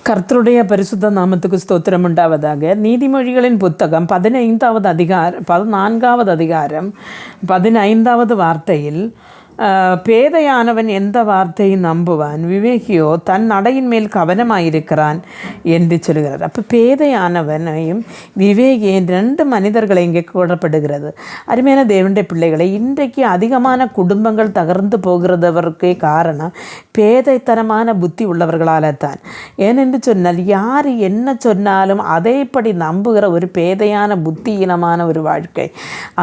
கர்த்தருடைய பரிசுத்த நாமத்துக்கு ஸ்தோத்திரம் உண்டாவதாக. நீதிமொழிகளின் புத்தகம் 14வது அதிகாரம் 15வது வார்த்தையில், பேதையானவன் எந்த வார்த்தையை நம்புவான், விவேகியோ தன் நடையின் மேல் கவனமாயிருக்கிறான் என்று சொல்கிறார். அப்போ பேதையானவனையும் விவேகியும் ரெண்டு மனிதர்களை இங்கே கூறப்படுகிறது. அருமையான தேவனுடைய பிள்ளைகளை, இன்றைக்கு அதிகமான குடும்பங்கள் தகர்ந்து போகிறதவருக்கே காரணம் பேதைத்தனமான புத்தி உள்ளவர்களால் தான். ஏனென்று சொன்னால், யார் என்ன சொன்னாலும் அதைப்படி நம்புகிற ஒரு பேதையான புத்தியீனமான ஒரு வாழ்க்கை,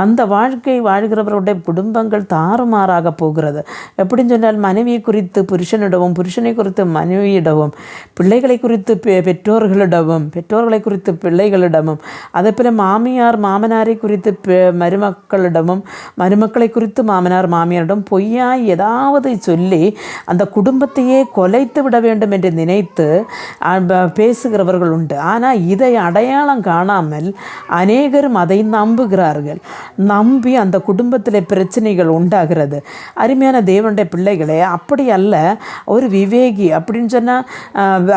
அந்த வாழ்க்கை வாழ்கிறவருடைய குடும்பங்கள் தாறுமாறாக போகிறது. எப்படின்னு சொன்னால், மனைவியை குறித்து புருஷனிடவும், புருஷனை குறித்து மனைவியிடவும், பிள்ளைகளை குறித்து பெற்றோர்களிடவும், பெற்றோர்களை குறித்து பிள்ளைகளிடமும், அதே போல் மாமியார் மாமனாரை குறித்து மருமக்களிடமும், மருமக்களை குறித்து மாமனார் மாமியாரிடம் பொய்யாய் ஏதாவது சொல்லி அந்த குடும்பத்தையே கொலைத்து விட வேண்டும் என்று நினைத்து பேசுகிறவர்கள் உண்டு. ஆனால் இதை அடையாளம் காணாமல் அநேகரும் அதை நம்புகிறார்கள். நம்பி அந்த குடும்பத்தில் பிரச்சனைகள் உண்டாகிறது. அருமையான தேவனுடைய பிள்ளைகளே, அப்படி அல்ல. ஒரு விவேகி அப்படின்னு சொன்னால்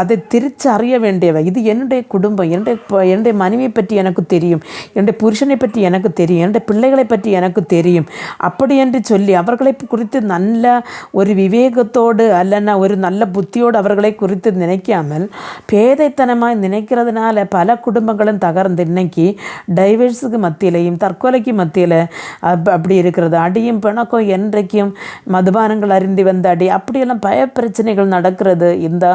அதை திரிச்சு அறிய வேண்டியவை. இது என்னுடைய குடும்பம், என்னுடைய மனைவியை பற்றி எனக்கு தெரியும், என்னுடைய புருஷனை பற்றி எனக்கு தெரியும், என்னுடைய பிள்ளைகளை பற்றி எனக்கு தெரியும், அப்படி என்று சொல்லி அவர்களை குறித்து நல்ல ஒரு விவேகத்தோடு அல்லனா ஒரு நல்ல புத்தியோடு அவர்களை குறித்து நினைக்காமல் பேதைத்தனமாக நினைக்கிறதுனால பல குடும்பங்களும் தகர்ந்து இன்னைக்கு டைவர்ஸுக்கு மத்தியிலையும் தற்கொலைக்கு மத்தியில் அப்படி இருக்கிறது. அடியும் பிணக்கம், என்றைக்கும் மதுபானங்கள் அருந்தி வந்த அடி, அப்படியெல்லாம் பிரச்சனைகள் நடக்கிறது. இந்த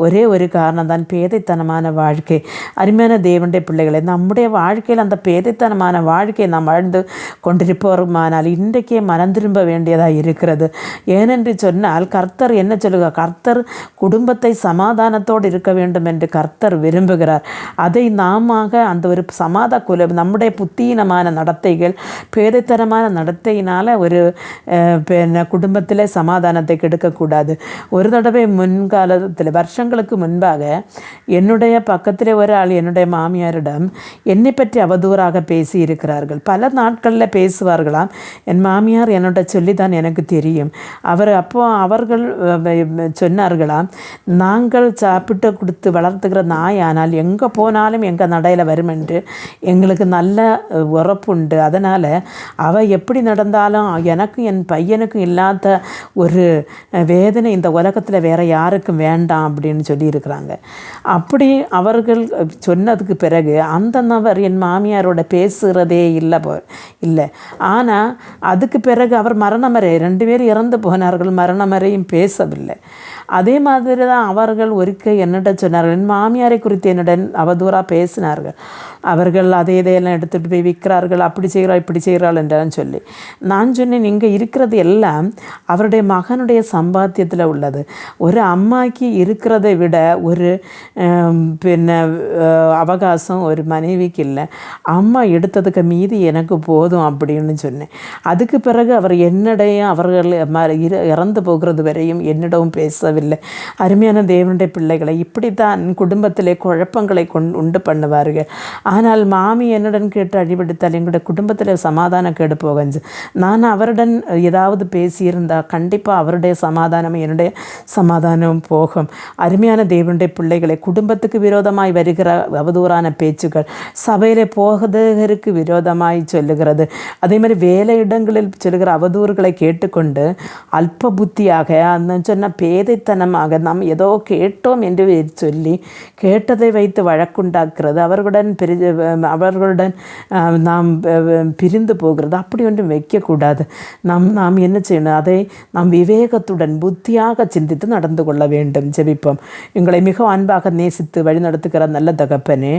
ஒரே ஒரு காரணம் தான், பேதைத்தனமான வாழ்க்கை. அருமையான தேவனுடைய பிள்ளைகளை, நம்முடைய வாழ்க்கையில் அந்த பேதைத்தனமான வாழ்க்கையை நாம் வாழ்ந்து கொண்டிருப்போருமானால் இன்றைக்கே மனம் திரும்ப வேண்டியதாக இருக்கிறது. ஏனென்று சொன்னால், கர்த்தர் என்ன சொல்லுகிறார்? கர்த்தர் குடும்பத்தை சமாதானத்தோடு இருக்க வேண்டும் என்று கர்த்தர் விரும்புகிறார். அதை நாம அந்த ஒரு நம்முடைய புத்தீனமான நடத்தைகள், பேதைத்தனமான நடத்தையினால் ஒரு குடும்பத்தில் சமாதானத்தை கெடுக்கக்கூடாது. ஒரு தடவை முன்காலத்தில் வருஷங்களுக்கு முன்பாக என்னுடைய பக்கத்தில் ஒரு ஆள் என்னுடைய மாமியாரிடம் என்னை பற்றி அவதூறாக பேசி இருக்கிறார்கள். பல நாட்களில் பேசுவார்களாம். என் மாமியார் என்னோட சொல்லி தான் எனக்கு தெரியும். அவர்கள் சொன்னார்களாம், நாங்கள் சாப்பிட்டு கொடுத்து வளர்த்துக்கிற நாய் ஆனால் எங்கே போனாலும் எங்கள் நடையில் வரும் என்று எங்களுக்கு நல்ல உறப்புண்டு. அதனால் அவள் எப்படி நடந்தாலும் எனக்கும் என் பையனுக்கும் இல்லாத ஒரு வேதனை இந்த உலகத்தில் வேறு யாருக்கும் வேண்டாம் அப்படின்னு சொல்லியிருக்கிறாங்க. அப்படி அவர்கள் சொன்னதுக்கு பிறகு அந்த நபர் என் மாமியாரோட பேசுகிறதே இல்லை. ஆனால் அதுக்கு பிறகு அவர் மரணமறை 2 பேர் இறந்து போனார்கள், மரணமறையும் பேசவில்லை. அதே மாதிரி தான் அவர்கள் ஒருக்க என்னிடம் சொன்னார்கள், என் மாமியாரை குறித்து என்னுடன் அவதூறாக பேசினார்கள். அவர்கள் இதையெல்லாம் எடுத்துகிட்டு போய் விற்கிறார்கள், அப்படி செய்கிறாள் இப்படி செய்கிறாள் என்றெல்லாம் சொல்லி. நான் சொன்னேன், இங்கே இருக்கிறது எல்லாம் அவருடைய மகனுடைய சம்பாத்தியத்தில் உள்ளது. ஒரு அம்மாக்கு இருக்கிறதை விட ஒரு அவகாசம் ஒரு மனைவிக்கு இல்லை. அம்மா எடுத்ததுக்கு மீதி எனக்கு போதும் அப்படின்னு சொன்னேன். அதுக்கு பிறகு அவர் என்னிடையும் அவர்கள் இறந்து போகிறது வரையும் என்னிடவும் பேசவில்லை. அருமையான தேவனுடைய பிள்ளைகளை, இப்படித்தான் குடும்பத்திலே குழப்பங்களை உண்டு பண்ணுவார்கள். ஆனால் மாமி என்னுடன் கேட்டு அடிபடுத்தால் எங்களுடைய குடும்பத்தில் சமாதானம் கேடு போகஞ்சு. நான் அவருடன் ஏதாவது பேசியிருந்தால் கண்டிப்பாக அவருடைய சமாதானம் என்னுடைய சமாதானம் போகும். அருமையான தேவனுடைய பிள்ளைகளை, குடும்பத்துக்கு விரோதமாய் வருகிற அவதூறான பேச்சுக்கள் சபையில் போகிறதுக்கு விரோதமாய் சொல்லுகிறது. அதே மாதிரி வேலையிடங்களில் சொல்லுகிற அவதூறுகளை கேட்டுக்கொண்டு அல்ப புத்தியாக அந்த சொன்ன பேதைத்தனமாக நாம் ஏதோ கேட்டோம் என்று சொல்லி கேட்டதை வைத்து வழக்குண்டாக்குறது, அவர்களுடன் நாம் பிரிந்து போகிறது, அப்படி ஒன்றும் வைக்கக்கூடாது. நாம் என்ன செய்யணும்? அதை நாம் விவேகத்துடன் புத்தியாக சிந்தித்து நடந்து கொள்ள வேண்டும். ஜெபிப்போம். எங்களை மிக அன்பாக நேசித்து வழிநடத்துகிற நல்ல தகப்பனே,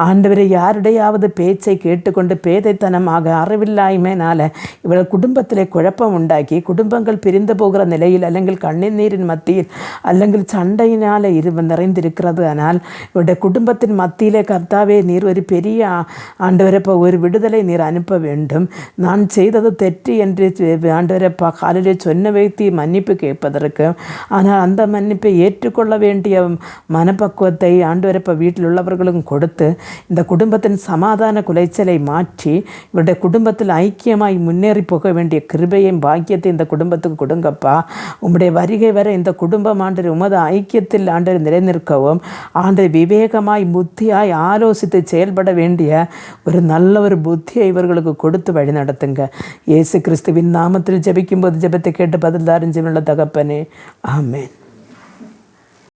ஆண்டவரை, யாருடையாவது பேச்சை கேட்டுக்கொண்டு பேதைத்தனமாக அறிவில்லாய்மையினால இவர்கள் குடும்பத்திலே குழப்பம் உண்டாக்கி குடும்பங்கள் பிரிந்து போகிற நிலையில், அல்லங்கள் கண்ணீரின் மத்தியில், அல்லங்கள் சண்டையினால் நிறைந்திருக்கிறது. ஆனால் இவருடைய குடும்பத்தின் மத்தியிலே கர்த்தாவே, நீர் ஒரு பெரிய ஆண்டவரை ஒரு விடுதலை நீர் அனுப்ப வேண்டும். நான் செய்தது தெற்று என்று ஆண்டவரை காலையில் சொன்ன வைத்து மன்னிப்பு கேட்பதற்கு, ஆனால் அந்த மன்னிப்பை ஏற்றுக்கொள்ள வேண்டிய மனப்பக்குவத்தை ஆண்டவரை வீட்டில் உள்ளவர்களும் கொடுத்து இந்த குடும்பத்தின் சமாதான குலைச்சலை மாற்றி இவருடைய குடும்பத்தில் ஐக்கியமாய் முன்னேறி போக வேண்டிய கிருபையும் பாக்கியத்தை இந்த குடும்பத்துக்கு கொடுங்கப்பா. உம்முடைய வருகை வரை இந்த குடும்பம் குடும்பம் ஆண்டவர் உமது ஐக்கியத்தில் ஆண்டவர் நிலைநிற்கவும் ஆண்டவர் விவேகமாய் புத்தியாய் ஆலோசித்து செயல்பட வேண்டிய ஒரு நல்ல ஒரு புத்தியை இவர்களுக்கு கொடுத்து வழி நடத்துங்க. இயேசு கிறிஸ்துவின் நாமத்தில் ஜெபிக்கும்போது ஜெபத்தை கேட்டு பதில் தாரும் ஜீவனுள்ள தகப்பனே, ஆமென்.